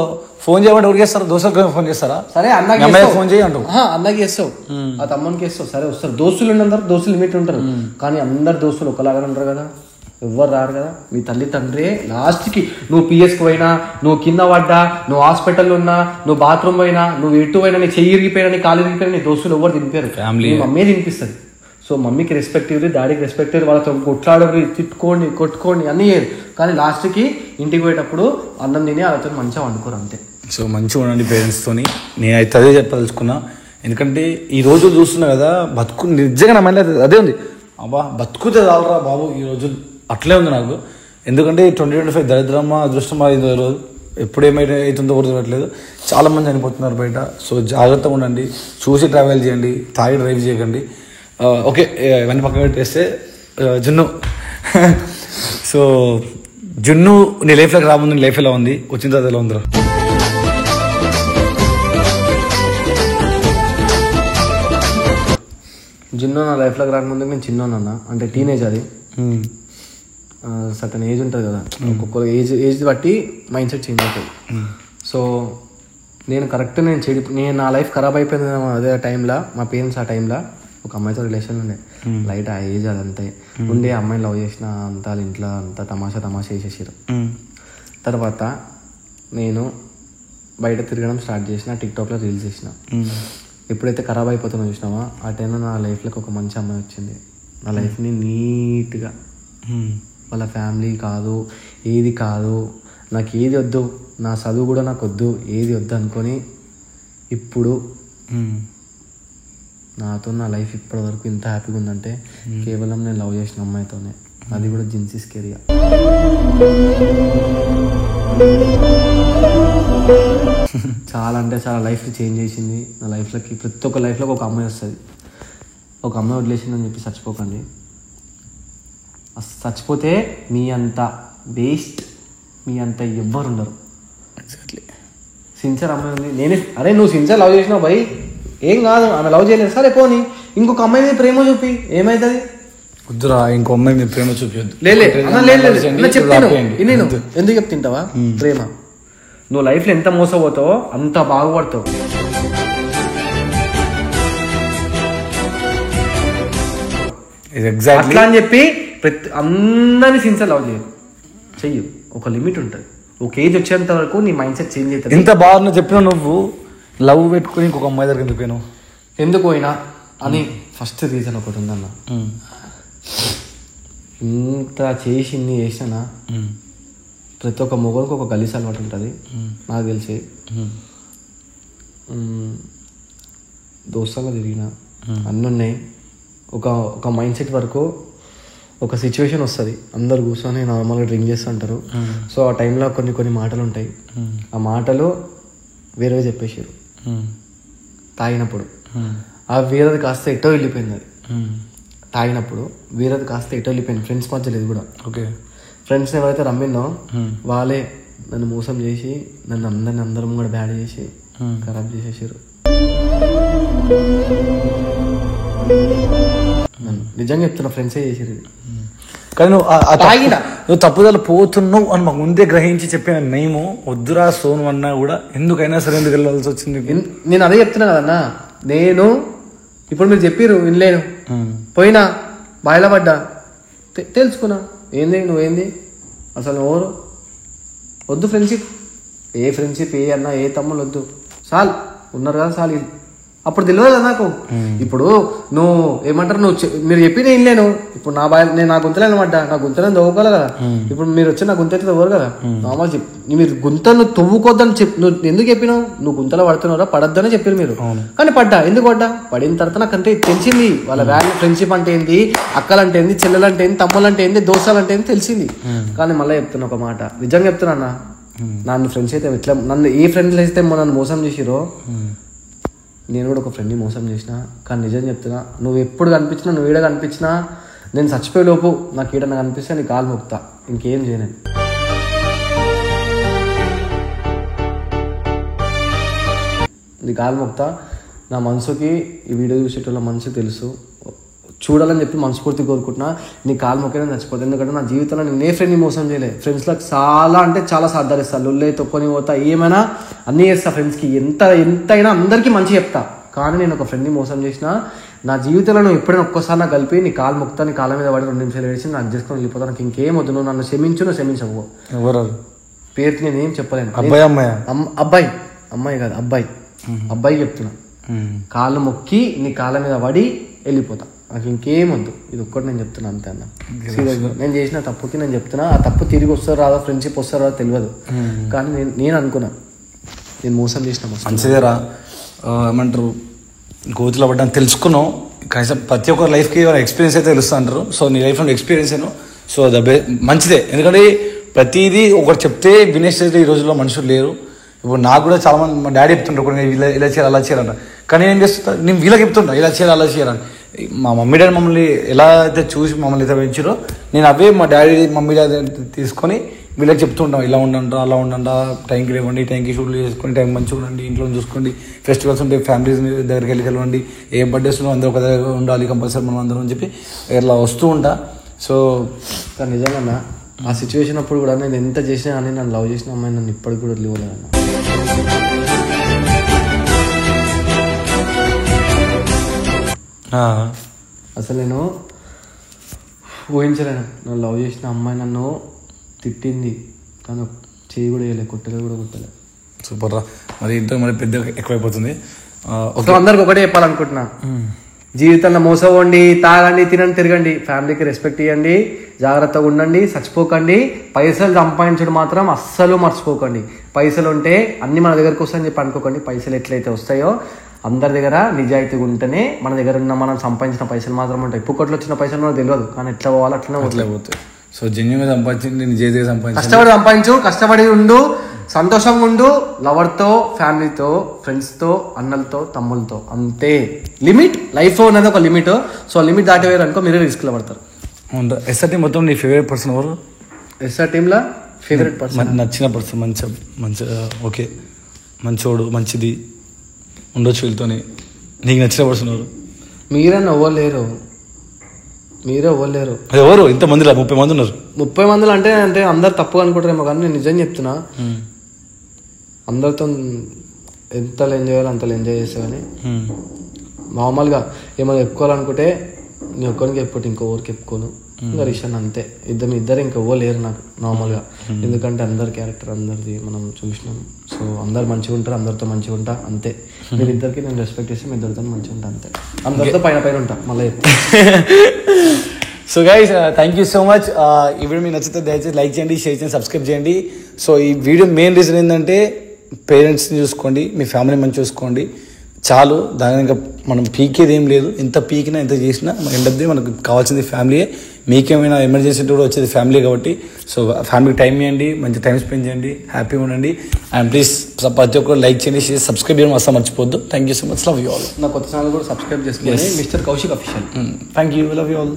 ఫోన్ చేయమంటే ఎవరికి చేస్తారు? దోస్తులకు ఫోన్ చేస్తారా? సరే అన్నకి ఫోన్ చేయండి, అన్నకి చేస్తావు, ఆ తమ్మునికి వేస్తావు, సరే వస్తారు. దోస్తులు అందరు దోస్తులు లిమిట్ ఉంటారు, కానీ అందరు దోస్తులు ఒకలాగానే ఉంటారు కదా, ఎవ్వరు రారు కదా. మీ తల్లి తండ్రి లాస్ట్కి నువ్వు పిఎస్కి పోయినా, నువ్వు కింద పడ్డా, నువ్వు హాస్పిటల్లో ఉన్నా, నువ్వు బాత్రూమ్ పోయినా, నువ్వు ఎటు పోయినా, నీ చెయ్యి ఇరిగిపోయినా, నీ కాలు ఇరిగిపోయినా, నీ దోస్తులు ఎవరు తినిపారు, ఫ్యామిలీ మమ్మీ తినిపిస్తుంది. సో మమ్మీకి రెస్పెక్ట్ ఇవ్వదు, డాడీకి రెస్పెక్ట్ ఇవ్వదు, వాళ్ళతో కొట్లాడరు, తిట్టుకోండి కొట్టుకోండి అన్నీ చేయరు, కానీ లాస్ట్కి ఇంటికి పోయేటప్పుడు అన్నం తిని వాళ్ళతో మంచిగా వండుకోరు అంతే. సో మంచిగా ఉండండి పేరెంట్స్తోని, నేనైతే అదే చెప్పదలుచుకున్నా. ఎందుకంటే ఈ రోజు చూస్తున్నా కదా, బతుకు నిజంగా నా మైండ్ అదే ఉంది, అబ్బా బతుకుతే చాలరా బాబు ఈ రోజు, అట్లే ఉంది నాకు. ఎందుకంటే 2025 దరిద్రమా అదృష్టమా ఇది రోజు ఎప్పుడు ఏమైతుందో గుర్తుపట్టలేదు. చాలామంది చనిపోతున్నారు బయట. సో జాగ్రత్తగా ఉండండి, చూసి ట్రావెల్ చేయండి, తాగి డ్రైవ్ చేయకండి. ఓకే, ఇవన్నీ పక్కన పెట్టేస్తే జున్ను సో జున్ను నీ లైఫ్లోకి రాముందు నీ లైఫ్ ఎలా ఉంది, వచ్చిన తర్వాత ఎలా ఉందిరా? జున్ను నా లైఫ్లోకి రాకముందు నేను చిన్నోనన్నా, అంటే టీనేజ్, అది సర్టన్ ఏజ్ ఉంటుంది కదా, ఒక్కొక్క ఏజ్ బట్టి మైండ్ సెట్ చేంజ్ అవుతుంది. సో నేను నా లైఫ్ ఖరాబ్ అయిపోయింది అదే టైంలో. మా పేరెంట్స్ ఆ టైంలో ఒక అమ్మాయితో రిలేషన్ ఉండే, లైట్ ఆ ఏజ్ అదంతే ఉండే, అమ్మాయిని లవ్ చేసిన, అంతా వాళ్ళ ఇంట్లో అంతా తమాషా చేసేసారు. తర్వాత నేను బయట తిరగడం స్టార్ట్ చేసిన, టిక్టాక్లో రీల్స్ చేసిన. ఎప్పుడైతే ఖరాబ్ అయిపోతున్నా చూసినామా, ఆ టైంలో నా లైఫ్లోకి ఒక మంచి అమ్మాయి వచ్చింది. నా లైఫ్ని నీట్గా, వాళ్ళ ఫ్యామిలీ కాదు ఏది కాదు, నాకు ఏది వద్దు, నా చదువు కూడా నాకు వద్దు, ఏది వద్దు అనుకొని ఇప్పుడు నాతో నా లైఫ్ ఇప్పటి వరకు ఇంత హ్యాపీగా ఉందంటే కేవలం నేను లవ్ చేసిన అమ్మాయితోనే, అది కూడా జిన్సీస్ కెరియా. చాలా అంటే చాలా లైఫ్ని చేంజ్ చేసింది. నా లైఫ్లోకి ప్రతి ఒక్క లైఫ్లోకి ఒక అమ్మాయి వస్తుంది. ఒక అమ్మాయి వదిలేసిందని చెప్పి చచ్చిపోకండి. చచ్చిపోతే మీ అంత వేస్ట్, మీ అంత ఎవ్వరు ఉండరు. ఎగ్జాక్ట్లీ. సిన్సియర్ అమ్మాయి ఉంది, నేనే అరే నువ్వు సిన్సియర్ లవ్ చేసినావు భయ్, ఏం కాదు, ఆమె లవ్ చేయలేదు, సరే పోనీ ఇంకొక అమ్మాయి మీద ప్రేమ చూపి ఏమవుతుంది? వద్దురా ఇంకో అమ్మాయి మీరు ప్రేమ చూపించద్దు. నేను ఎందుకు చెప్తుంటావా ప్రేమ? నువ్వు లైఫ్లో ఎంత మోసపోతావో అంత బాగుపడతావు. అట్లా అని చెప్పి అందరినీ సిన్సియర్ లవ్ చెయ్యు. ఒక లిమిట్ ఉంటుంది. ఒక ఏజ్ వచ్చేంత వరకు నీ మైండ్ సెట్ చేంజ్ అవుతుంది. ఇంత బాగా చెప్పినా నువ్వు లవ్ పెట్టుకుని ఇంకొక అమ్మాయి దగ్గర ఎందుకు పోయినావు? ఎందుకు పోయినా అని ఫస్ట్ రీజన్ ఒకటి ఉందన్న. ఇంత చేసి ఇన్ని చేసినా ప్రతి ఒక్క మొగలకు ఒక గలీస్ అలవాటు ఉంటుంది నాకు తెలిసి. దోస్తాగా తిరిగిన అన్నీ ఉన్నాయి. ఒక మైండ్ సెట్ వరకు ఒక సిచ్యువేషన్ వస్తుంది, అందరు కూర్చొని నార్మల్గా డ్రింక్ చేస్తుంటారు. సో ఆ టైంలో కొన్ని మాటలు ఉంటాయి. ఆ మాటలు వేరే చెప్పేసారు తాగినప్పుడు. ఆ వేరేది కాస్త ఎటో వెళ్ళిపోయింది. అది తాగినప్పుడు వేరేది కాస్త ఎటో వెళ్ళిపోయింది. ఫ్రెండ్స్ మధ్య లేదు కూడా. ఓకే, ఫ్రెండ్స్ని ఎవరైతే రమ్మిందో వాళ్ళే నన్ను మోసం చేసి అందరం కూడా బ్యాడ్ చేసి ఖరాబ్ చేసేసారు. నిజంగా చెప్తున్నా, ఫ్రెండ్సే చేసారు. కానీ నువ్వు తప్పుదల పోతున్నావు అని మాకు ముందే గ్రహించి చెప్పిన మేము వద్దురా సోను అన్నా కూడా ఎందుకైనా సరే ఎందుకు వెళ్ళాల్సి వచ్చింది? నేను అదే చెప్తున్నా కదన్నా. నేను ఇప్పుడు మీరు చెప్పిర్రు వినలేను, పోయినా బాయిల పడ్డా, తెలుసుకున్నా ఏంది నువ్వేంది అసలు ఎవరు. వద్దు ఫ్రెండ్షిప్, ఏ ఫ్రెండ్షిప్ ఏ అన్నా ఏ తమ్ముళ్ళు వద్దు, చాలు ఉన్నారు కదా చాలు. అప్పుడు తెలియదు కదా నాకు. ఇప్పుడు నువ్వు ఏమంటారు, మీరు చెప్పి నేను వినలేను. ఇప్పుడు నేను నా గుంతలే అనమాట, నా గుంతలను తవ్వుకోవాలి కదా. ఇప్పుడు మీరు వచ్చి నా గుంత అయితే తవ్వరు కదా. నార్మల్ మీరు గుంతను తవ్వుకోద్దని నువ్వు ఎందుకు చెప్పినావు? నువ్వు గుంతలో పడుతున్నారా పడద్దని చెప్పారు మీరు. కానీ పడ్డా. ఎందుకు పడ్డా? పడిన తర్వాత నాకు అంటే తెలిసింది వాళ్ళ వాల్యూ. ఫ్రెండ్షిప్ అంటే ఏంది, అక్కలంటే ఏంది, చెల్లెలంటే ఏంది, తమ్ములంటే ఏంది, దోస్తాలంటే ఏంది తెలిసింది. కానీ మళ్ళీ చెప్తున్నా ఒక మాట, నిజంగా చెప్తున్నా అన్న. నన్ను ఫ్రెండ్స్ అయితే ఇట్లా నన్ను ఏ ఫ్రెండ్స్ అయితే నన్ను మోసం చేసిరో నేను కూడా ఒక ఫ్రెండ్ని మోసం చేసిన. కానీ నిజం చెప్తున్నా, నువ్వు ఎప్పుడు కనిపించినా, నువ్వు ఈడ కనిపించినా, నేను చచ్చిపోయే లోపు నాకు ఈడ కనిపిస్తే నీ కాలు మొక్తా, ఇంకేం చేయను. నీ కాలు మొక్తా. నా మనసుకి ఈ వీడియో చూసేటోళ్ళ మనసు తెలుసు, చూడాలని చెప్పి మనస్ఫూర్తి కోరుకుంటున్నా. నీ కాలు మొక్కే చచ్చిపోతుంది. ఎందుకంటే నా జీవితంలో నేను ఏ ఫ్రెండ్ని మోసం చేయలేదు. ఫ్రెండ్స్లకు చాలా అంటే చాలా సాధారిస్తాను. లొల్లే తొక్కొని పోతా, ఏమైనా అన్నీ చేస్తా. ఫ్రెండ్స్కి ఎంతైనా అందరికీ మంచి చెప్తా. కానీ నేను ఒక ఫ్రెండ్ని మోసం చేసిన నా జీవితంలో నువ్వు ఎప్పుడైనా ఒక్కసారి నాకు కలిపి నీ కాలు మొక్తా, నీ కాళ్ళ మీద పడి 2 నిమిషాలు ఏడిచి నాకు చేసుకొని వెళ్ళిపోతా. నాకు ఇంకేం వద్దు. నువ్వు నన్ను క్షమించు, నువ్వు క్షమించవు. ఎవరు పేరుకి నేను ఏం చెప్పలేను. అమ్మాయి కాదు, అబ్బాయి చెప్తున్నా. కాళ్ళు మొక్కి నీ కాళ్ళ మీద పడి వెళ్ళిపోతా, నాకు ఇంకేం వద్దు. ఇది ఒక్కటి నేను చెప్తున్నా అంతే అన్న. సీరియస్గా నేను చేసిన తప్పుకి నేను చెప్తున్నా. ఆ తప్పు తిరిగి వస్తారో రాదో, ఫ్రెండ్షిప్ వస్తారో రాదో తెలియదు. కానీ నేను అనుకున్నా నేను మోసం చేసిన. మంచిదేరా, ఏమంటారు గోతులో పడ్డాను తెలుసుకున్నావు. కనీసం ప్రతి ఒక్కరి లైఫ్కి ఎక్స్పీరియన్స్ అయితే తెలుస్తూ అంటారు. సో నీ లైఫ్లో ఎక్స్పీరియన్స్ అయినా సో మంచిదే. ఎందుకంటే ప్రతిదీ ఒకటి చెప్తే వినేసేది ఈ రోజుల్లో మనుషులు లేరు. ఇప్పుడు నాకు కూడా చాలా మంది మా డాడీ చెప్తుంటారు కొన్ని ఇలా చేయాలి అలా చేయాలంట. కానీ నేను చేస్తా, నేను వీళ్ళకి చెప్తుంటా ఇలా చేయాలి అలా చేయాలని. మా మమ్మీ డాడీ మమ్మల్ని ఎలా అయితే చూసి మమ్మల్ని అయితే పెంచారో నేను అవే మా డాడీ మమ్మీ డాడీ తీసుకొని వీళ్ళకి చెప్తుంటాం. ఇలా ఉండండి అలా ఉండండి, టైంకి లేవండి, టైంకి షూట్లు చేసుకొని టైం మంచిగా ఉండండి, ఇంట్లో చూసుకోండి, ఫెస్టివల్స్ ఉంటే ఫ్యామిలీస్ దగ్గరికి వెళ్ళి ఏ బర్త్డేస్లో అందరూ ఒక దగ్గర ఉండాలి కంపల్సరీ మనం అందరం అని చెప్పి ఇలా వస్తూ ఉంటా. సో కానీ నిజంగా ఆ సిచ్యువేషన్ అప్పుడు కూడా నేను ఎంత చేసినా కానీ నన్ను లవ్ చేసిన అమ్మాయి నన్ను ఇప్పటికి కూడా వదిలేదన్న. అసలు నేను ఊహించలేను. నన్ను లవ్ చేసిన అమ్మాయి నన్ను తిట్టింది, కానీ చేయి కూడా వేయలేదు, కొట్టలేదు కూడా కొట్టలేదు. సూపర్ రా. మరి ఇంట్లో మరి పెద్ద ఎక్కువైపోతుంది. అందరికి ఒకటే చెప్పాలనుకుంటున్నా, జీవితంలో మోసపోండి, తాగండి, తినండి, తిరగండి, ఫ్యామిలీకి రెస్పెక్ట్ ఇవ్వండి, జాగ్రత్తగా ఉండండి, చచ్చిపోకండి. పైసలు సంపాదించడం మాత్రం అస్సలు మర్చిపోకండి. పైసలు ఉంటే అన్ని మన దగ్గరకు వస్తాయని చెప్పి అనుకోకండి. పైసలు ఎట్లయితే వస్తాయో అందరి దగ్గర నిజాయితీగా ఉంటేనే మన దగ్గర ఉన్న మనం సంపాదించిన పైసలు మాత్రం ఉంటాయి. పుక్కట్లో వచ్చిన పైసలు మనకు తెలియదు, కానీ ఎట్లా పోవాలి అట్లనే పోతాయి. సో జెన్యూన్గా సంపాదించి నిజాయితీగా సంపాదించి కష్టపడి సంపాదించు, కష్టపడి ఉండు, సంతోషంగా ఉండు, లవర్తో, ఫ్యామిలీతో, ఫ్రెండ్స్తో, అన్నలతో, తమ్ముళ్ళతో, అంతే. లిమిట్ లైఫ్ అనేది ఒక లిమిట్. సో లిమిట్ దాటివేరు అనుకో మీరే రిస్క్లో పడతారు. ఎస్ఆర్ టీం మొత్తం నీ ఫేవరెట్ పర్సన్ ఎవరు? ఎస్ఆర్ టీంలో ఫేవరెట్ పర్సన్, నచ్చిన పర్సన్, మంచిగా ఓకే మంచోడు మంచిది ఉండొచ్చు వీళ్ళతోని, నీకు నచ్చిన పర్సన్ ఎవరు? మీరన్నా ఎవరు లేరు. మీరే ఇవ్వలేరు. ఎవరు ఇంతమందిలో 30 మంది ఉన్నారు. 30 మందిలో అంటే అంటే అందరు తప్పు అనుకుంటారేమో కానీ నేను నిజం చెప్తున్నా, అందరితో ఎంతలో ఎంజాయ్ చేయాలో అంతలో ఎంజాయ్ చేస్తా. కానీ మామూలుగా ఏమైనా చెప్పుకోవాలనుకుంటే నేను ఒక్కరికి చెప్పుకోండి, ఇంకో ఊరికి చెప్పుకోను. ఇంకా రిషన్ అంతే, ఇద్దరు ఇంకా లేరు నాకు నార్మల్గా. ఎందుకంటే అందరి క్యారెక్టర్ అందరిది మనం చూసినాం. సో అందరు మంచిగా ఉంటారు, అందరితో మంచిగా ఉంటా అంతే. మీరిద్దరికి నేను రెస్పెక్ట్ చేసి మీ ఇద్దరితో మంచిగా ఉంటా అంతే. అందరితో పైన ఉంటా మళ్ళీ చెప్తా. So guys thank you so much. ఈ వీడియో మీకు నచ్చితే దయచేసి లైక్ చేయండి, షేర్ చేయండి, సబ్స్క్రైబ్ చేయండి. సో ఈ వీడియో మెయిన్ రీజన్ ఏంటంటే పేరెంట్స్ని చూసుకోండి, మీ ఫ్యామిలీ మంచి చూసుకోండి చాలు. దాని ఇంకా మనం పీకేది ఏం లేదు. ఎంత పీకినా ఎంత చేసినా ఎండద్ది మనకు కావాల్సింది ఫ్యామిలీయే. మీకేమైనా ఎమర్జెన్సీ కూడా వచ్చేది ఫ్యామిలీ కాబట్టి సో ఫ్యామిలీకి టైం ఇవ్వండి, మంచి టైం స్పెండ్ చేయండి, హ్యాపీగా ఉండండి. అండ్ ప్లీజ్ ప్రతి ఒక్కరు లైక్ చేయండి, షేర్ సబ్స్క్రైబ్ చేయడం అసలు మర్చిపోద్దు. Thank you so much, love you all. నా కొత్త ఛానల్ కూడా సబ్స్క్రైబ్ చేసుకోండి, mister Kaushik official. Thank you, love you all.